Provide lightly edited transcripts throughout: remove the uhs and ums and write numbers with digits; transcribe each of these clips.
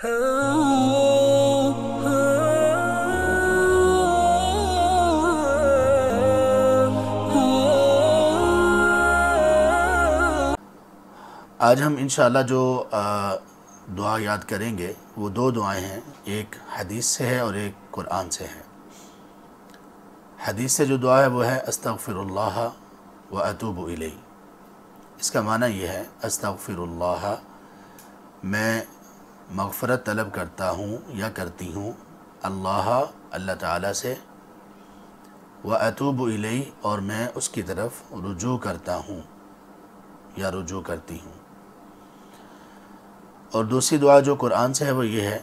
آج ہم انشاءاللہ جو دعا یاد کریں گے وہ دو دعائیں ہیں، ایک حدیث سے ہے اور ایک قرآن سے ہے۔ حدیث سے جو دعا ہے وہ ہے استغفر اللہ و اتوب الیہ۔ اس کا معنی یہ ہے استغفر اللہ، میں مغفرت طلب کرتا ہوں یا کرتی ہوں اللہ تعالیٰ سے، و اتوب الیہ، اور میں اس کی طرف رجوع کرتا ہوں یا رجوع کرتی ہوں۔ اور دوسری دعا جو قرآن سے ہے وہ یہ ہے،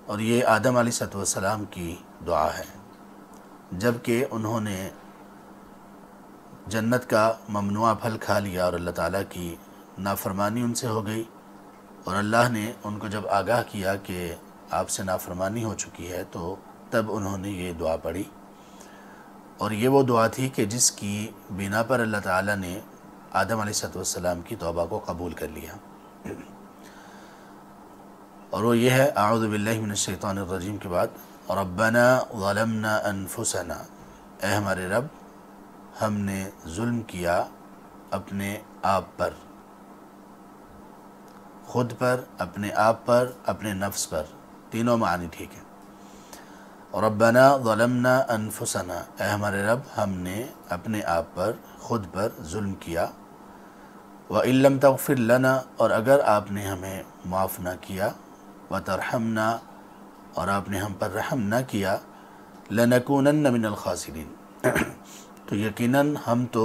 اور یہ آدم علیہ السلام کی دعا ہے جب کہ انہوں نے جنت کا ممنوع پھل کھا لیا اور اللہ تعالیٰ کی نافرمانی ان سے ہو گئی، اور اللہ نے ان کو جب آگاہ کیا کہ آپ سے نافرمانی ہو چکی ہے تو تب انہوں نے یہ دعا پڑھی، اور یہ وہ دعا تھی کہ جس کی بنا پر اللہ تعالیٰ نے آدم علیہ السلام کی توبہ کو قبول کر لیا، اور وہ یہ ہے اعوذ باللہ من الشیطان الرجیم کے بعد ربنا ظلمنا انفسنا، اے ہمارے رب ہم نے ظلم کیا اپنے آپ پر، خود پر، اپنے آپ پر، اپنے نفس پر، تینوں معنی ٹھیک ہے۔ ربنا ظلمنا انفسنا، اے ہمارے رب ہم نے اپنے آپ پر، خود پر ظلم کیا، وَإِن لَّمْ تَغْفِرْ لَنَا، اور اگر آپ نے ہمیں معاف نہ کیا، وَتَرْحَمْنَا، اور آپ نے ہم پر رحم نہ کیا، لَنَكُونَنَّ مِنَ الْخَاسِرِينَ، تو یقیناً ہم تو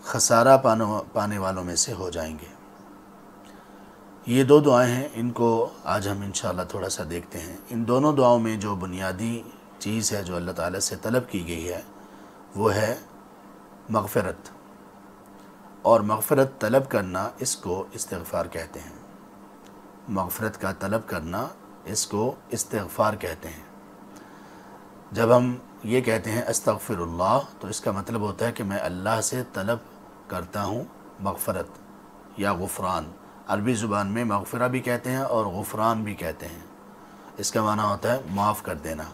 خسارہ پانے والوں میں سے ہو جائیں گے۔ یہ دو دعائیں ہیں، ان کو آج ہم انشاءاللہ تھوڑا سا دیکھتے ہیں۔ ان دونوں دعاؤں میں جو بنیادی چیز ہے جو اللہ تعالیٰ سے طلب کی گئی ہے وہ ہے مغفرت، اور مغفرت طلب کرنا اس کو استغفار کہتے ہیں۔ مغفرت کا طلب کرنا اس کو استغفار کہتے ہیں۔ جب ہم یہ کہتے ہیں استغفر اللہ تو اس کا مطلب ہوتا ہے کہ میں اللہ سے طلب کرتا ہوں مغفرت یا غفران۔ عربی زبان میں مغفرہ بھی کہتے ہیں اور غفران بھی کہتے ہیں۔ اس کا معنی ہوتا ہے معاف کر دینا۔